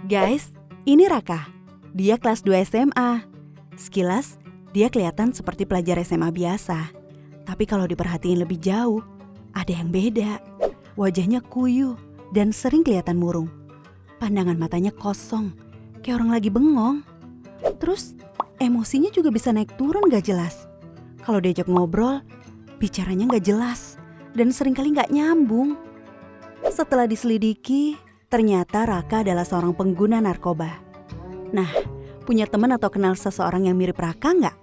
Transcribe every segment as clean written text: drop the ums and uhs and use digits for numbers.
Guys, ini Raka. Dia kelas 2 SMA. Sekilas, dia kelihatan seperti pelajar SMA biasa. Tapi kalau diperhatiin lebih jauh, ada yang beda. Wajahnya kuyuh dan sering kelihatan murung. Pandangan matanya kosong, kayak orang lagi bengong. Terus, emosinya juga bisa naik turun gak jelas. Kalau diajak ngobrol, bicaranya gak jelas dan seringkali gak nyambung. Setelah diselidiki, ternyata Raka adalah seorang pengguna narkoba. Nah, punya teman atau kenal seseorang yang mirip Raka nggak?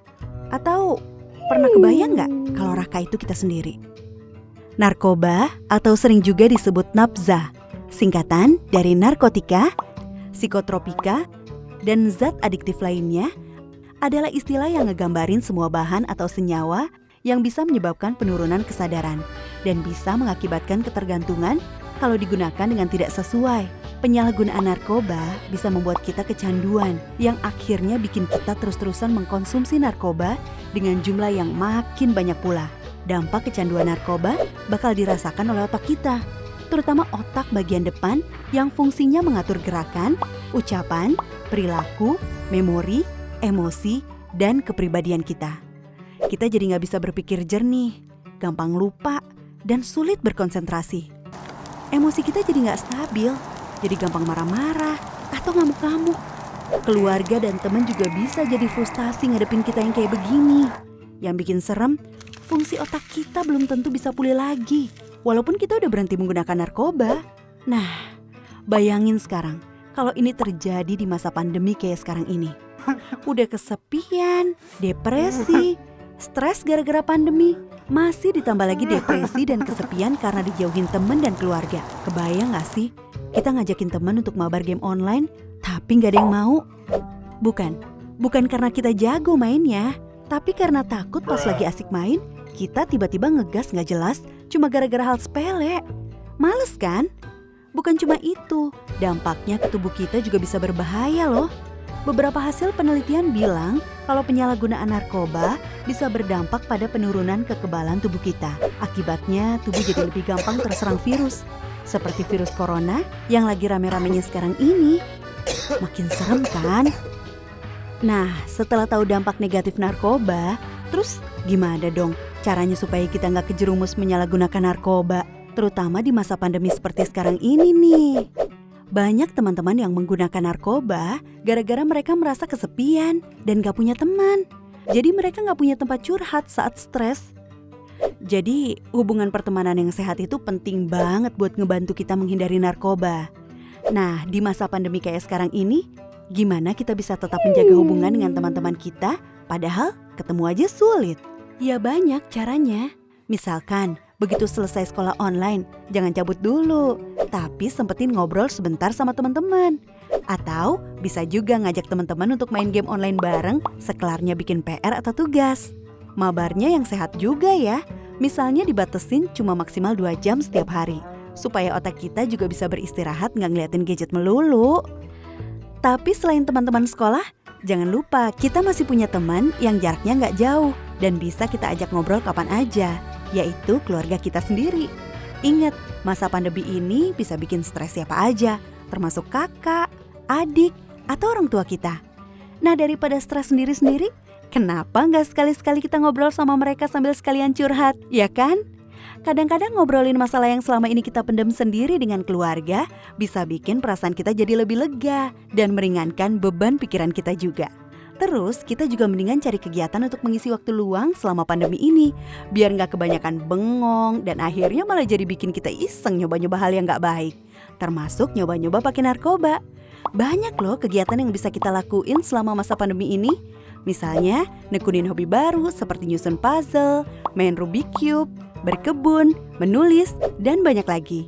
Atau pernah kebayang nggak kalau Raka itu kita sendiri? Narkoba atau sering juga disebut nafza, singkatan dari narkotika, psikotropika, dan zat adiktif lainnya, adalah istilah yang ngegambarin semua bahan atau senyawa yang bisa menyebabkan penurunan kesadaran dan bisa mengakibatkan ketergantungan kalau digunakan dengan tidak sesuai. Penyalahgunaan narkoba bisa membuat kita kecanduan yang akhirnya bikin kita terus-terusan mengkonsumsi narkoba dengan jumlah yang makin banyak pula. Dampak kecanduan narkoba bakal dirasakan oleh otak kita, terutama otak bagian depan yang fungsinya mengatur gerakan, ucapan, perilaku, memori, emosi, dan kepribadian kita. Kita jadi nggak bisa berpikir jernih, gampang lupa, dan sulit berkonsentrasi. Emosi kita jadi nggak stabil, jadi gampang marah-marah atau ngamuk-ngamuk. Keluarga dan teman juga bisa jadi frustasi ngadepin kita yang kayak begini. Yang bikin serem, fungsi otak kita belum tentu bisa pulih lagi, walaupun kita udah berhenti menggunakan narkoba. Nah, bayangin sekarang, kalau ini terjadi di masa pandemi kayak sekarang ini. Udah kesepian, depresi, stres gara-gara pandemi, masih ditambah lagi depresi dan kesepian karena dijauhin teman dan keluarga. Kebayang gak sih? Kita ngajakin teman untuk mabar game online, tapi gak ada yang mau. Bukan karena kita jago mainnya, tapi karena takut pas lagi asik main, kita tiba-tiba ngegas gak jelas cuma gara-gara hal sepele. Males kan? Bukan cuma itu, dampaknya ke tubuh kita juga bisa berbahaya loh. Beberapa hasil penelitian bilang kalau penyalahgunaan narkoba bisa berdampak pada penurunan kekebalan tubuh kita. Akibatnya tubuh jadi lebih gampang terserang virus. Seperti virus corona yang lagi rame-ramenya sekarang ini. Makin serem kan? Nah, setelah tahu dampak negatif narkoba, terus gimana dong caranya supaya kita nggak kejerumus menyalahgunakan narkoba? Terutama di masa pandemi seperti sekarang ini nih. Banyak teman-teman yang menggunakan narkoba gara-gara mereka merasa kesepian dan gak punya teman. Jadi mereka gak punya tempat curhat saat stres. Jadi hubungan pertemanan yang sehat itu penting banget buat ngebantu kita menghindari narkoba. Nah, di masa pandemi kayak sekarang ini, gimana kita bisa tetap menjaga hubungan dengan teman-teman kita padahal ketemu aja sulit? Ya banyak caranya. Misalkan, begitu selesai sekolah online, jangan cabut dulu, tapi sempetin ngobrol sebentar sama teman-teman. Atau bisa juga ngajak teman-teman untuk main game online bareng sekelarnya bikin PR atau tugas. Mabarnya yang sehat juga ya, misalnya dibatesin cuma maksimal 2 jam setiap hari, supaya otak kita juga bisa beristirahat nggak ngeliatin gadget melulu. Tapi selain teman-teman sekolah, jangan lupa kita masih punya teman yang jaraknya nggak jauh dan bisa kita ajak ngobrol kapan aja, yaitu keluarga kita sendiri. Ingat, masa pandemi ini bisa bikin stres siapa aja, termasuk kakak, adik, atau orang tua kita. Nah, daripada stres sendiri-sendiri, kenapa nggak sekali-sekali kita ngobrol sama mereka sambil sekalian curhat, ya kan? Kadang-kadang ngobrolin masalah yang selama ini kita pendam sendiri dengan keluarga bisa bikin perasaan kita jadi lebih lega dan meringankan beban pikiran kita juga. Terus kita juga mendingan cari kegiatan untuk mengisi waktu luang selama pandemi ini, biar gak kebanyakan bengong dan akhirnya malah jadi bikin kita iseng nyoba-nyoba hal yang gak baik, termasuk nyoba-nyoba pakai narkoba. Banyak loh kegiatan yang bisa kita lakuin selama masa pandemi ini. Misalnya nekunin hobi baru seperti nyusun puzzle, main Rubik Cube, berkebun, menulis, dan banyak lagi.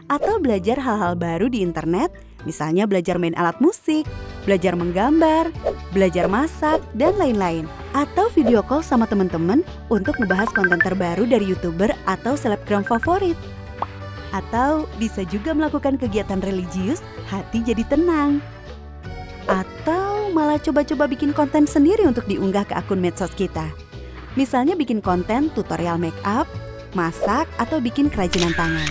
Atau belajar hal-hal baru di internet, misalnya belajar main alat musik, belajar menggambar, belajar masak, dan lain-lain. Atau video call sama teman-teman untuk ngebahas konten terbaru dari YouTuber atau selebgram favorit. Atau bisa juga melakukan kegiatan religius, hati jadi tenang. Atau malah coba-coba bikin konten sendiri untuk diunggah ke akun medsos kita. Misalnya bikin konten tutorial make up, masak, atau bikin kerajinan tangan.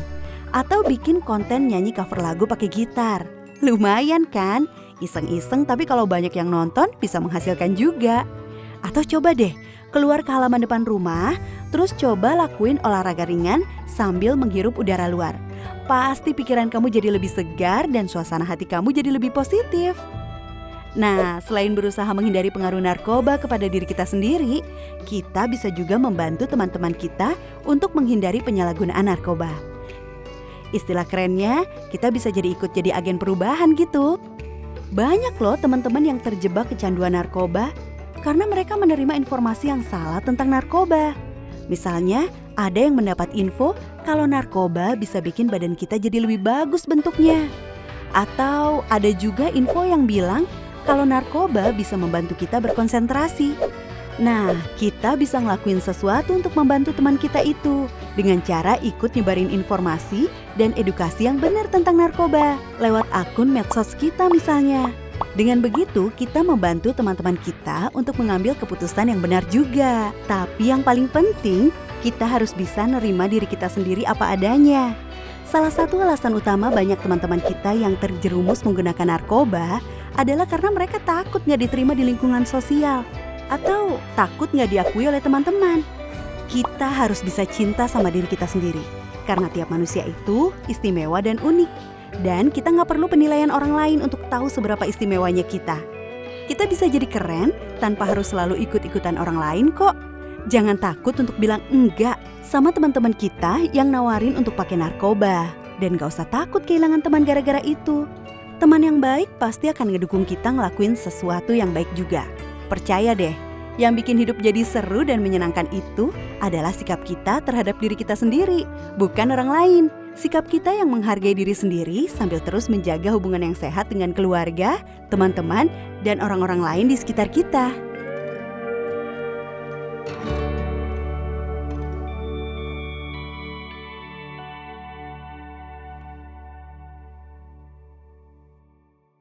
Atau bikin konten nyanyi cover lagu pakai gitar. Lumayan kan? Iseng-iseng tapi kalau banyak yang nonton bisa menghasilkan juga. Atau coba deh, keluar ke halaman depan rumah, terus coba lakuin olahraga ringan sambil menghirup udara luar. Pasti pikiran kamu jadi lebih segar dan suasana hati kamu jadi lebih positif. Nah, selain berusaha menghindari pengaruh narkoba kepada diri kita sendiri, kita bisa juga membantu teman-teman kita untuk menghindari penyalahgunaan narkoba. Istilah kerennya, kita bisa ikut jadi agen perubahan gitu. Banyak loh teman-teman yang terjebak kecanduan narkoba karena mereka menerima informasi yang salah tentang narkoba. Misalnya, ada yang mendapat info kalau narkoba bisa bikin badan kita jadi lebih bagus bentuknya. Atau ada juga info yang bilang kalau narkoba bisa membantu kita berkonsentrasi. Nah, kita bisa ngelakuin sesuatu untuk membantu teman kita itu dengan cara ikut nyebarin informasi dan edukasi yang benar tentang narkoba lewat akun medsos kita misalnya. Dengan begitu, kita membantu teman-teman kita untuk mengambil keputusan yang benar juga. Tapi yang paling penting, kita harus bisa nerima diri kita sendiri apa adanya. Salah satu alasan utama banyak teman-teman kita yang terjerumus menggunakan narkoba adalah karena mereka takut nggak diterima di lingkungan sosial atau takut nggak diakui oleh teman-teman. Kita harus bisa cinta sama diri kita sendiri karena tiap manusia itu istimewa dan unik. Dan kita nggak perlu penilaian orang lain untuk tahu seberapa istimewanya kita. Kita bisa jadi keren tanpa harus selalu ikut-ikutan orang lain kok. Jangan takut untuk bilang enggak sama teman-teman kita yang nawarin untuk pakai narkoba. Dan gak usah takut kehilangan teman gara-gara itu. Teman yang baik pasti akan ngedukung kita ngelakuin sesuatu yang baik juga. Percaya deh, yang bikin hidup jadi seru dan menyenangkan itu adalah sikap kita terhadap diri kita sendiri, bukan orang lain. Sikap kita yang menghargai diri sendiri sambil terus menjaga hubungan yang sehat dengan keluarga, teman-teman, dan orang-orang lain di sekitar kita.